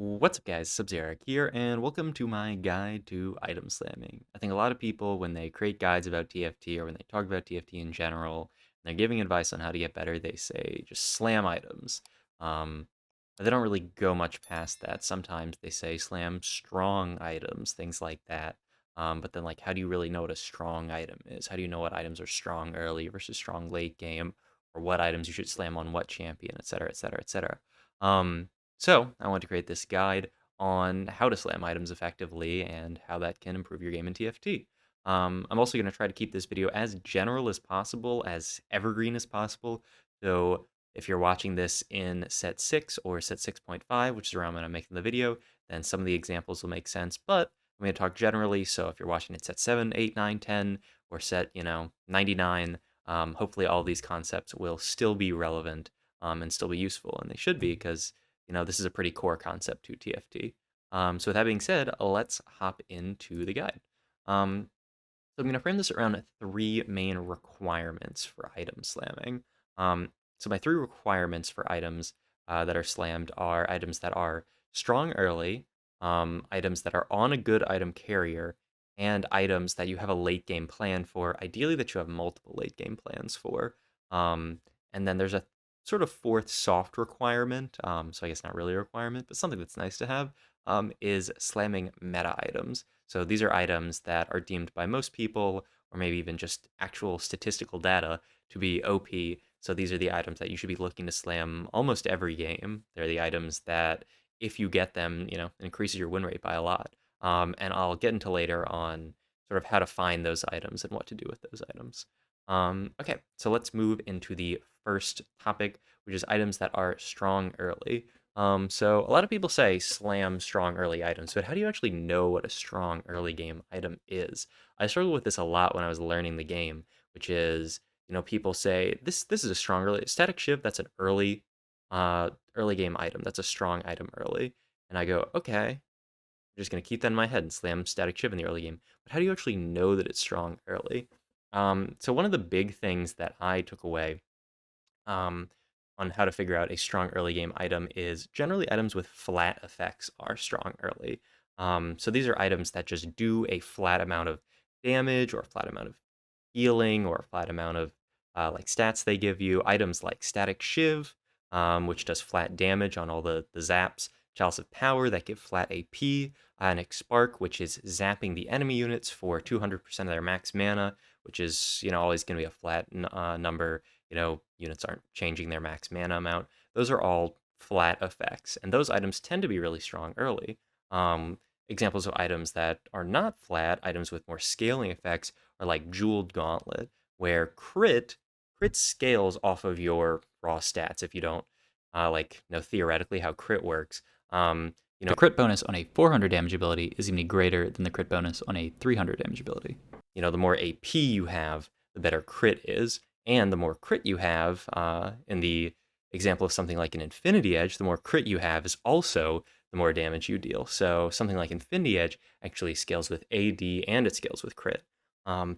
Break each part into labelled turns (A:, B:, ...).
A: What's up, guys? Sub-Zero here, and welcome to my guide to item slamming. I think a lot of people, when they create guides about TFT or when they talk about TFT in general, and they're giving advice on how to get better, they say just slam items. But they don't really go much past that. Sometimes they say slam strong items, things like that. But then, like, how do you really know what a strong item is? How do you know what items are strong early versus strong late game, or what items you should slam on what champion, etc., etc., etc. So, I want to create this guide on how to slam items effectively and how that can improve your game in TFT. I'm also going to try to keep this video as general as possible, as evergreen as possible. So, if you're watching this in set 6 or set 6.5, which is around when I'm making the video, then some of the examples will make sense. But I'm going to talk generally. So, if you're watching it set 7, 8, 9, 10, or set, 99, hopefully all these concepts will still be relevant and still be useful. And they should be because this is a pretty core concept to TFT. So with that being said, let's hop into the guide. So I'm going to frame this around three main requirements for item slamming. So my three requirements for items that are slammed are items that are strong early, items that are on a good item carrier, and items that you have a late game plan for, ideally that you have multiple late game plans for. And then there's a sort of fourth soft requirement, so I guess not really a requirement, but something that's nice to have, is slamming meta items. So these are items that are deemed by most people, or maybe even just actual statistical data, to be OP. So these are the items that you should be looking to slam almost every game. They're the items that, if you get them, it increases your win rate by a lot. And I'll get into later on sort of how to find those items and what to do with those items. Okay, so let's move into the first topic, which is items that are strong early. So a lot of people say slam strong early items, but how do you actually know what a strong early game item is? I struggled with this a lot when I was learning the game, which is, people say this is a strong early static shiv, that's an early game item. That's a strong item early. And I go, okay, I'm just gonna keep that in my head and slam static shiv in the early game. But how do you actually know that it's strong early? So one of the big things that I took away um, on how to figure out a strong early game item is generally items with flat effects are strong early. So these are items that just do a flat amount of damage or a flat amount of healing or a flat amount of like stats they give you. Items like Static Shiv, which does flat damage on all the zaps. Chalice of Power that give flat AP. Onyx Spark, which is zapping the enemy units for 200% of their max mana, which is always going to be a flat number. Units aren't changing their max mana amount. Those are all flat effects, and those items tend to be really strong early. Examples of items that are not flat, items with more scaling effects, are like Jeweled Gauntlet, where crit scales off of your raw stats if you don't like know theoretically how crit works.
B: The crit bonus on a 400 damage ability is even greater than the crit bonus on a 300 damage ability.
A: The more AP you have, the better crit is, and the more crit you have, in the example of something like an Infinity Edge, the more crit you have is also the more damage you deal. So something like Infinity Edge actually scales with AD and it scales with crit.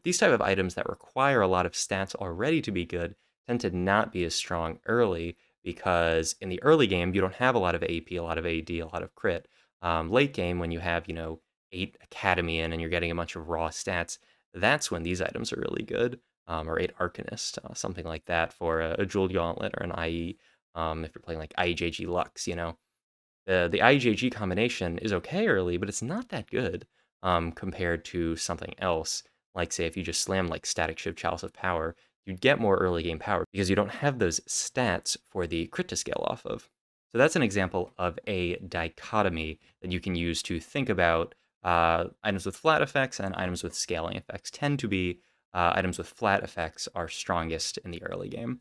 A: These type of items that require a lot of stats already to be good tend to not be as strong early because in the early game you don't have a lot of AP, a lot of AD, a lot of crit. Late game, when you have 8 Academy in and you're getting a bunch of raw stats, that's when these items are really good. Or 8 Arcanist, something like that for a Jeweled Gauntlet or an IE. If you're playing like IEJG Lux, the IEJG combination is okay early, but it's not that good compared to something else. Like, say, if you just slam like Static Shiv Chalice of Power, you'd get more early game power because you don't have those stats for the crit to scale off of. So that's an example of a dichotomy that you can use to think about items with flat effects and items with scaling effects. Tend to be items with flat effects are strongest in the early game.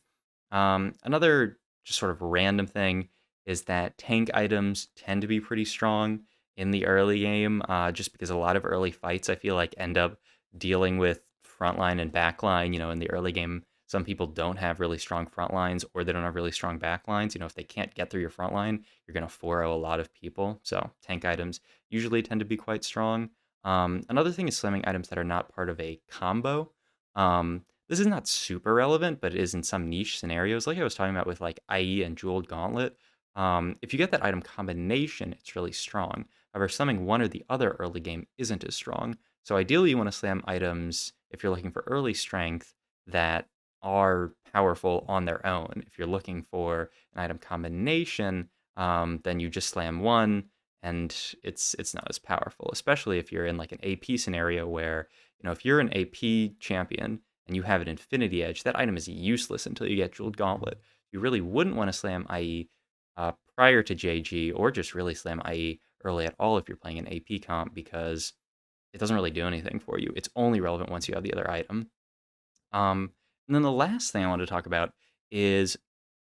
A: Another just sort of random thing is that tank items tend to be pretty strong in the early game, just because a lot of early fights I feel like end up dealing with frontline and backline. In the early game, some people don't have really strong front lines or they don't have really strong back lines. If they can't get through your front line, you're going to 4-0 a lot of people. So tank items usually tend to be quite strong. Another thing is slamming items that are not part of a combo. This is not super relevant, but it is in some niche scenarios, like I was talking about with like IE and Jeweled Gauntlet. If you get that item combination, it's really strong. However, slamming one or the other early game isn't as strong. So ideally, you want to slam items if you're looking for early strength that are powerful on their own. If you're looking for an item combination, then you just slam one, and it's not as powerful. Especially if you're in like an AP scenario where if you're an AP champion and you have an Infinity Edge, that item is useless until you get Jeweled Gauntlet. You really wouldn't want to slam IE prior to JG, or just really slam IE early at all if you're playing an AP comp, because it doesn't really do anything for you. It's only relevant once you have the other item. And then the last thing I want to talk about is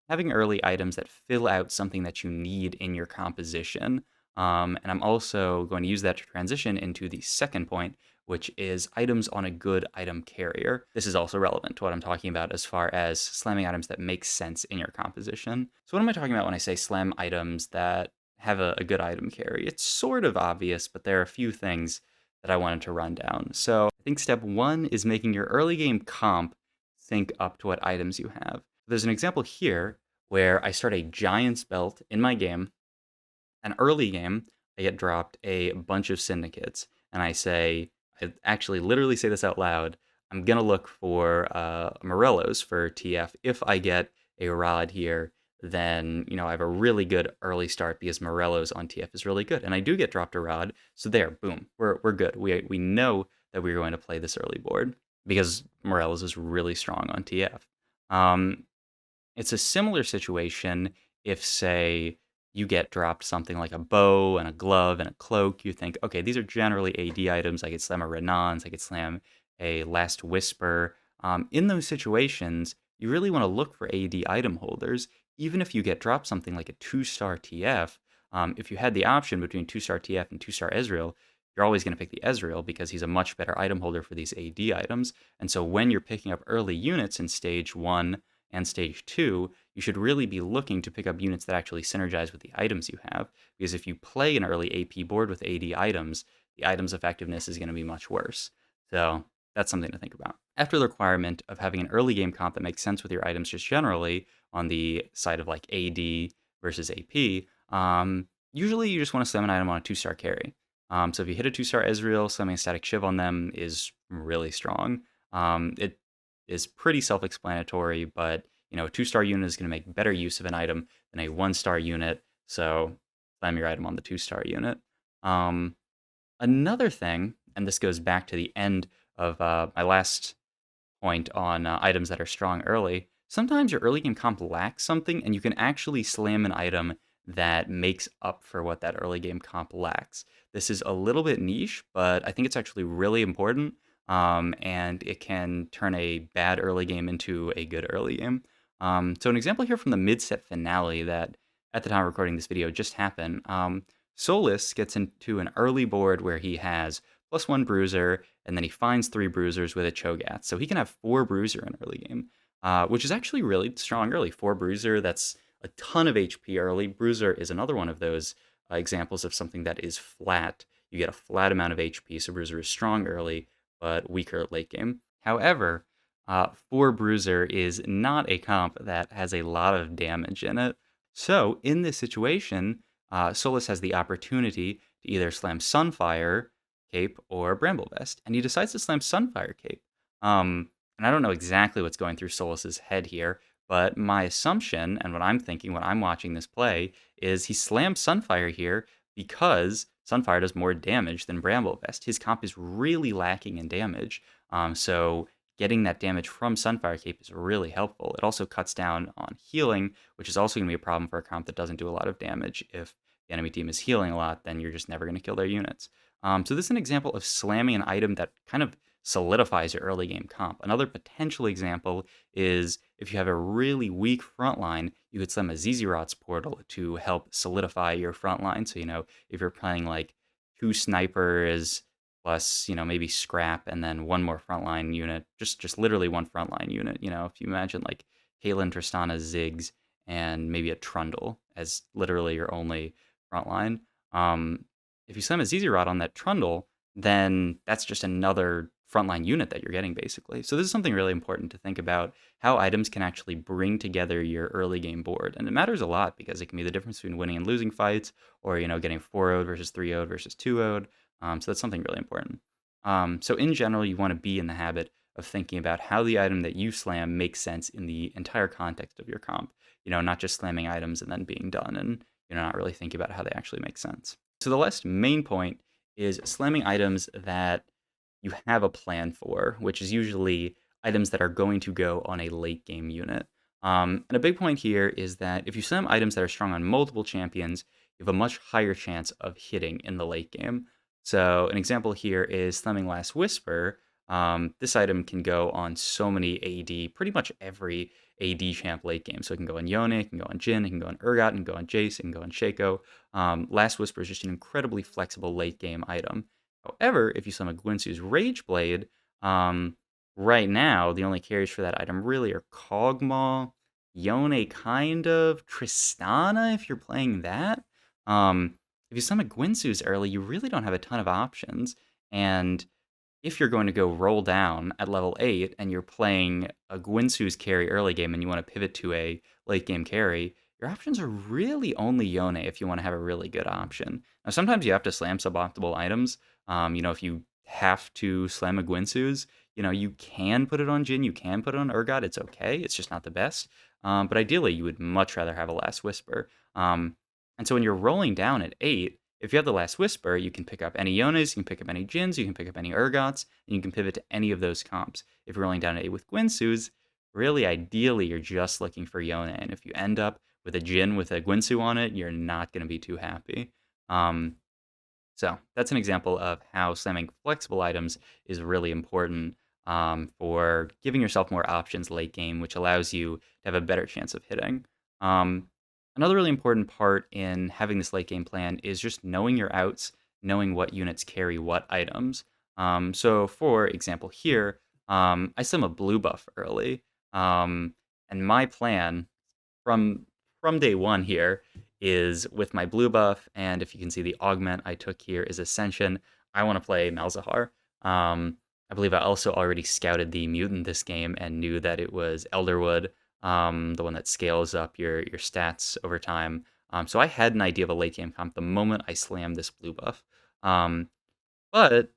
A: having early items that fill out something that you need in your composition. And I'm also going to use that to transition into the second point, which is items on a good item carrier. This is also relevant to what I'm talking about as far as slamming items that make sense in your composition. So what am I talking about when I say slam items that have a good item carry? It's sort of obvious, but there are a few things that I wanted to run down. So I think step one is making your early game comp sync up to what items you have. There's an example here where I start a Giant's Belt in my game. An early game, I get dropped a bunch of syndicates, and I actually literally say this out loud. I'm gonna look for Morellos for TF. If I get a Rod here, then I have a really good early start because Morellos on TF is really good, and I do get dropped a Rod. So there, boom, we're good. We know that we're going to play this early board because Morellos is really strong on TF. Um, it's a similar situation if, say, you get dropped something like a bow and a glove and a cloak. You think, okay, these are generally AD items. I could slam a Renans, I could slam a Last Whisper. In those situations, you really want to look for AD item holders. Even if you get dropped something like a 2-star TF, if you had the option between 2-star TF and 2-star Ezreal, you're always going to pick the Ezreal because he's a much better item holder for these AD items. And so when you're picking up early units in stage 1 and stage 2, you should really be looking to pick up units that actually synergize with the items you have. Because if you play an early AP board with AD items, the item's effectiveness is going to be much worse. So that's something to think about. After the requirement of having an early game comp that makes sense with your items just generally on the side of like AD versus AP, usually you just want to slam an item on a 2-star carry. So if you hit a 2-star Ezreal, slamming a static Shiv on them is really strong. It is pretty self-explanatory, but a 2-star unit is going to make better use of an item than a 1-star unit, so slam your item on the 2-star unit. Another thing, and this goes back to the end of my last point on items that are strong early, sometimes your early game comp lacks something, and you can actually slam an item that makes up for what that early game comp lacks. This is a little bit niche, but I think it's actually really important, and it can turn a bad early game into a good early game. So an example here from the mid-set finale that, at the time of recording this video, just happened. Solus gets into an early board where he has +1 bruiser, and then he finds 3 bruisers with a Cho'Gath. So he can have 4 bruiser in early game, which is actually really strong early. 4 bruiser, that's a ton of HP early. Bruiser is another one of those examples of something that is flat. You get a flat amount of HP, so Bruiser is strong early, but weaker late game. However, 4 Bruiser is not a comp that has a lot of damage in it. So in this situation, Solus has the opportunity to either slam Sunfire Cape or Bramble Vest, and he decides to slam Sunfire Cape. And I don't know exactly what's going through Solus's head here, but my assumption, and what I'm thinking when I'm watching this play, is he slams Sunfire here because Sunfire does more damage than Bramble Vest. His comp is really lacking in damage, so getting that damage from Sunfire Cape is really helpful. It also cuts down on healing, which is also going to be a problem for a comp that doesn't do a lot of damage. If the enemy team is healing a lot, then you're just never going to kill their units. So this is an example of slamming an item that kind of solidifies your early game comp. Another potential example is if you have a really weak front line, you could slam a Zizirot's portal to help solidify your front line. So, if you're playing like 2 snipers plus, maybe scrap and then 1 more frontline unit, just literally 1 frontline unit. If you imagine like Caitlyn, Tristana, Ziggs, and maybe a Trundle as literally your only frontline. If you slam a Zizirot on that Trundle, then that's just another frontline unit that you're getting, basically. So this is something really important to think about, how items can actually bring together your early game board. And it matters a lot because it can be the difference between winning and losing fights, or, getting 4-0'd versus 3-0'd versus 2-0'd. So that's something really important. So in general, you want to be in the habit of thinking about how the item that you slam makes sense in the entire context of your comp. Not just slamming items and then being done, and not really thinking about how they actually make sense. So the last main point is slamming items that you have a plan for, which is usually items that are going to go on a late game unit. And a big point here is that if you slam items that are strong on multiple champions, you have a much higher chance of hitting in the late game. So an example here is slamming Last Whisper. This item can go on so many AD, pretty much every AD champ late game. So it can go on Yone, it can go on Jhin, it can go on Urgot, it can go on Jace, it can go on Shaco. Last Whisper is just an incredibly flexible late game item. However, if you summon Gwynsu's Rage Blade, right now the only carries for that item really are Kog'Maw, Yone kind of, Tristana if you're playing that. If you summon Gwynsu's early, you really don't have a ton of options. And if you're going to go roll down at level 8 and you're playing a Gwynsu's carry early game and you want to pivot to a late game carry, your options are really only Yone if you want to have a really good option. Now, sometimes you have to slam suboptimal items. If you have to slam a Gwynsu's, you can put it on Jhin, you can put it on Urgot, it's okay, it's just not the best. But ideally, you would much rather have a Last Whisper. And so when you're rolling down at 8, if you have the Last Whisper, you can pick up any Yonas, you can pick up any Jins, you can pick up any Urgots, and you can pivot to any of those comps. If you're rolling down at 8 with Gwynsu's, really ideally you're just looking for Yona, and if you end up with a Jhin with a Gwynsu on it, you're not going to be too happy. So that's an example of how slamming flexible items is really important for giving yourself more options late game, which allows you to have a better chance of hitting. Another really important part in having this late game plan is just knowing your outs, knowing what units carry what items. So for example here, I slam a blue buff early, and my plan from day one here is with my blue buff, and if you can see the augment I took here is Ascension. I want to play Malzahar. I believe I also already scouted the mutant this game and knew that it was Elderwood, the one that scales up your stats over time. So I had an idea of a late game comp the moment I slammed this blue buff. But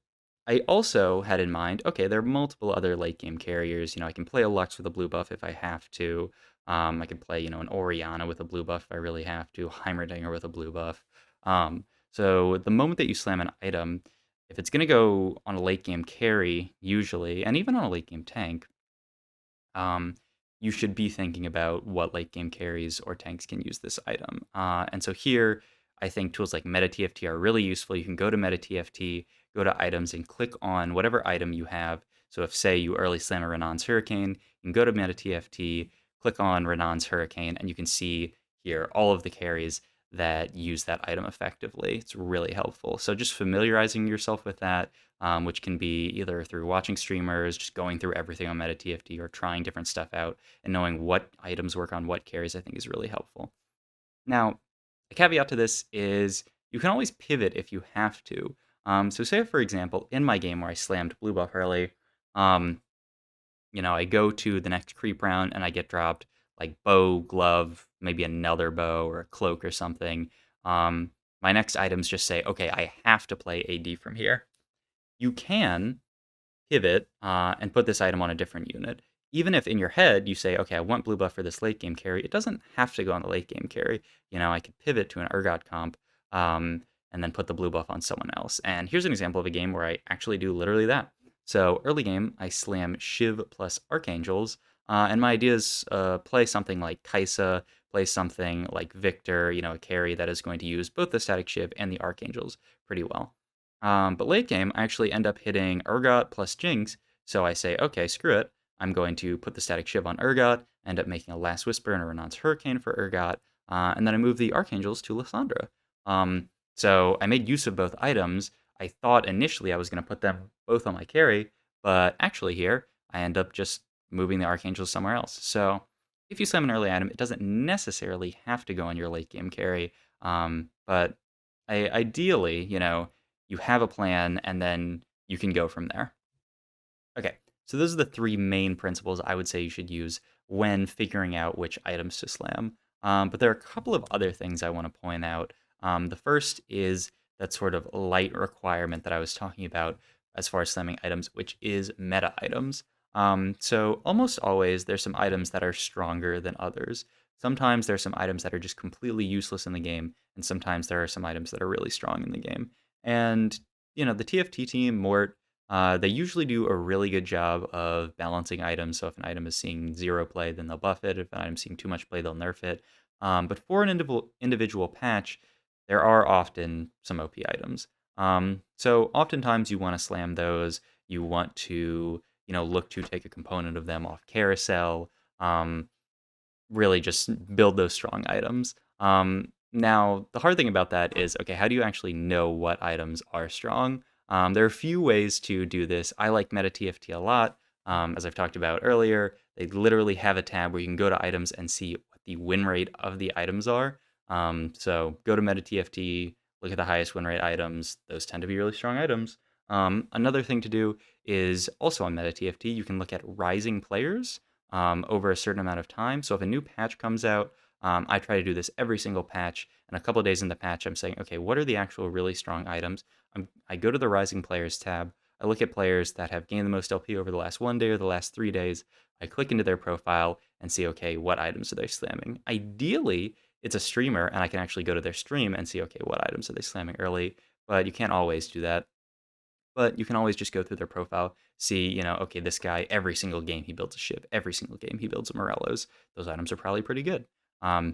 A: I also had in mind, okay, there are multiple other late game carriers. I can play a Lux with a blue buff if I have to. I could play, an Orianna with a blue buff if I really have to, Heimerdinger with a blue buff. So the moment that you slam an item, if it's going to go on a late game carry, usually, and even on a late game tank, you should be thinking about what late game carries or tanks can use this item. And so here, I think tools like Meta TFT are really useful. You can go to Meta TFT, go to items, and click on whatever item you have. So if, say, you early slam a Renan's Hurricane, you can go to Meta TFT, click on Renan's Hurricane, and you can see here all of the carries that use that item effectively. It's really helpful. So just familiarizing yourself with that, which can be either through watching streamers, just going through everything on Meta TFT, or trying different stuff out, and knowing what items work on what carries, I think is really helpful. Now, a caveat to this is you can always pivot if you have to. So say, for example, in my game where I slammed blue buff early, I go to the next creep round and I get dropped like bow, glove, maybe another bow or a cloak or something. My next items just say, okay, I have to play AD from here. You can pivot and put this item on a different unit. Even if in your head you say, okay, I want blue buff for this late game carry, it doesn't have to go on the late game carry. I could pivot to an Urgot comp and then put the blue buff on someone else. And here's an example of a game where I actually do literally that. So early game, I slam Shiv plus Archangels, and my idea is play something like Kaisa, play something like Victor, a carry that is going to use both the static Shiv and the Archangels pretty well. But late game, I actually end up hitting Urgot plus Jinx, so I say, okay, screw it. I'm going to put the static Shiv on Urgot, end up making a Last Whisper and a Renan's Hurricane for Urgot, and then I move the Archangels to Lysandra. So I made use of both items. I thought initially I was going to put them both on my carry, but actually here, I end up just moving the Archangels somewhere else. So if you slam an early item, it doesn't necessarily have to go on your late game carry, but ideally, you have a plan, and then you can go from there. Okay, so those are the three main principles I would say you should use when figuring out which items to slam. But there are a couple of other things I want to point out. The first is that sort of light requirement that I was talking about as far as slamming items, which is meta items. So almost always there's some items that are stronger than others. Sometimes there's some items that are just completely useless in the game, and sometimes there are some items that are really strong in the game. And the TFT team, Mort, they usually do a really good job of balancing items. So if an item is seeing zero play, then they'll buff it. If an item's seeing too much play, they'll nerf it. But for an individual patch, there are often some OP items. So oftentimes you want to slam those. You want to, look to take a component of them off carousel. Really just build those strong items. Now, the hard thing about that is, okay, how do you actually know what items are strong? There are a few ways to do this. I like Meta TFT a lot. As I've talked about earlier, they literally have a tab where you can go to items and see what the win rate of the items are. So go to Meta TFT, look at the highest win rate items. Those tend to be really strong items. Another thing to do is also on Meta TFT, you can look at rising players over a certain amount of time. So if a new patch comes out, I try to do this every single patch. And a couple of days in the patch, I'm saying, okay, what are the actual really strong items? I go to the Rising Players tab. I look at players that have gained the most LP over the last 1 day or the last 3 days. I click into their profile and see, okay, what items are they slamming? Ideally, it's a streamer, and I can actually go to their stream and see, okay, what items are they slamming early? But you can't always do that. But you can always just go through their profile, see, okay, this guy, every single game he builds a ship, every single game he builds a Morellos. Those items are probably pretty good.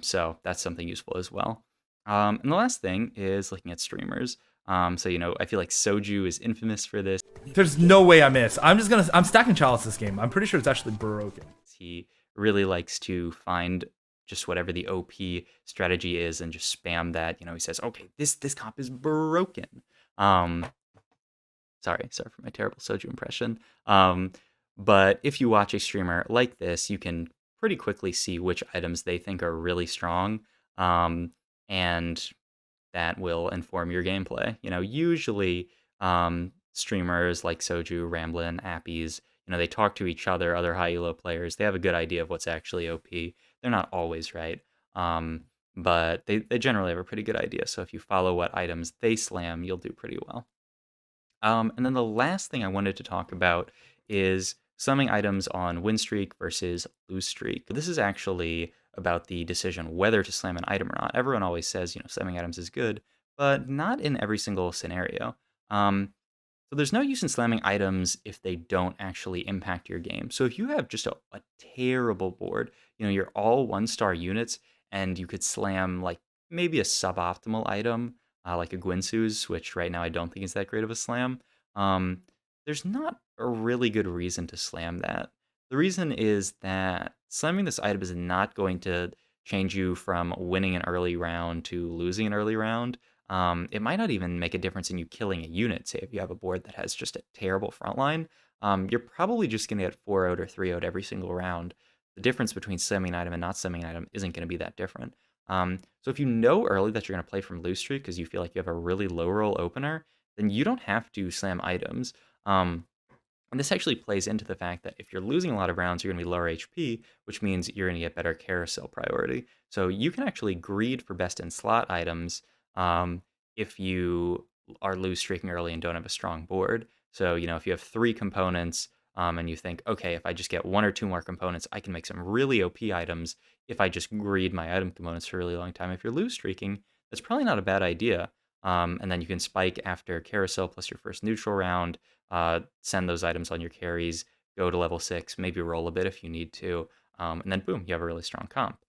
A: So that's something useful as well. And the last thing is looking at streamers. So, I feel like Soju is infamous for this.
C: There's no way I miss. I'm stacking chalice this game. I'm pretty sure it's actually broken.
A: He really likes to find just whatever the OP strategy is and just spam that. He says, okay, this comp is broken. Um, Sorry for my terrible Soju impression. But if you watch a streamer like this, you can pretty quickly see which items they think are really strong, and that will inform your gameplay. Usually streamers like Soju, Ramblin, Appies, they talk to each other, other high elo players. They have a good idea of what's actually OP. They're not always right, but they generally have a pretty good idea. So if you follow what items they slam, you'll do pretty well. And then the last thing I wanted to talk about is summing items on win streak versus lose streak. This is actually about the decision whether to slam an item or not. Everyone always says, slamming items is good, but not in every single scenario. So there's no use in slamming items if they don't actually impact your game. So if you have just a terrible board, you're all 1-star units, and you could slam like maybe a suboptimal item, like a Gwinsu's, which right now I don't think is that great of a slam. There's not a really good reason to slam that. The reason is that slamming this item is not going to change you from winning an early round to losing an early round. It might not even make a difference in you killing a unit. Say if you have a board that has just a terrible front line, you're probably just going to get 4-0'd or 3-0'd every single round. The difference between slamming an item and not slamming an item isn't going to be that different. So if you know early that you're going to play from loose streak because you feel like you have a really low roll opener, then you don't have to slam items. And this actually plays into the fact that if you're losing a lot of rounds, you're going to be lower HP, which means you're going to get better carousel priority. So you can actually greed for best in slot items if you are lose streaking early and don't have a strong board. So, if you have 3 components and you think, okay, if I just get 1 or 2 more components, I can make some really OP items if I just greed my item components for a really long time. If you're lose streaking, that's probably not a bad idea. And then you can spike after carousel plus your first neutral round, send those items on your carries, go to level 6, maybe roll a bit if you need to, and then boom, you have a really strong comp.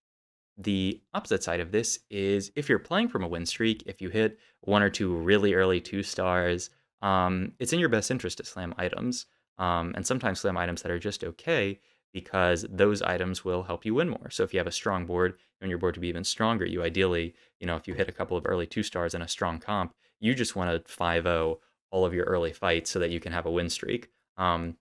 A: The opposite side of this is if you're playing from a win streak, if you hit 1 or 2 really early 2 stars, it's in your best interest to slam items, and sometimes slam items that are just okay because those items will help you win more. So if you have a strong board, you want your board to be even stronger. You ideally, if you hit a couple of early 2 stars and a strong comp, you just want to 5-0 all of your early fights so that you can have a win streak. So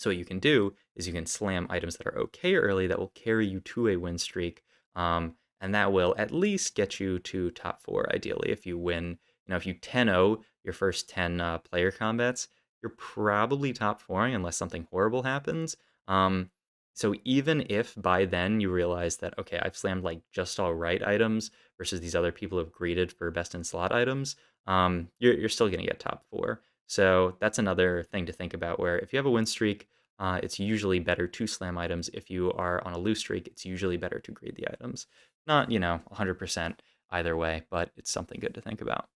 A: what you can do is you can slam items that are okay early that will carry you to a win streak, and that will at least get you to top 4, ideally. If you win, if you 10-0 your first 10 player combats, you're probably top fouring unless something horrible happens. Um, so even if by then you realize that, okay, I've slammed like just all right items versus these other people who've greeted for best in slot items, you're still going to get top four. So that's another thing to think about, where if you have a win streak, it's usually better to slam items. If you are on a lose streak, it's usually better to greed the items. Not, 100% either way, but it's something good to think about.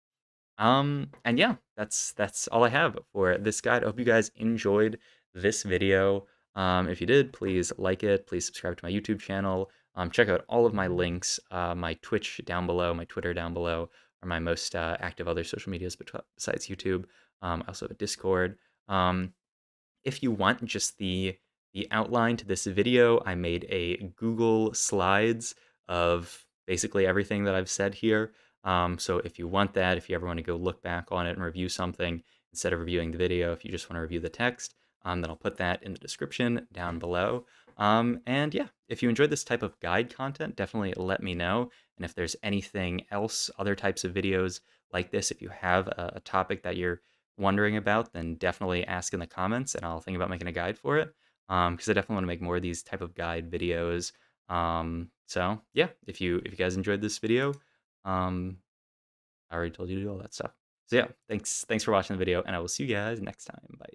A: And yeah, that's all I have for this guide. I hope you guys enjoyed this video. If you did, please like it. Please subscribe to my YouTube channel. Check out all of my links, my Twitch down below, my Twitter down below, are my most active other social medias besides YouTube. I also have a Discord. If you want just the outline to this video, I made a Google Slides of basically everything that I've said here. So if you want that, if you ever want to go look back on it and review something instead of reviewing the video, if you just want to review the text, then I'll put that in the description down below. And yeah, if you enjoyed this type of guide content, definitely let me know. And if there's anything else, other types of videos like this, if you have a topic that you're wondering about, then definitely ask in the comments and I'll think about making a guide for it. Because I definitely want to make more of these type of guide videos. So yeah, if you guys enjoyed this video, I already told you to do all that stuff. So yeah, thanks for watching the video, and I will see you guys next time. Bye.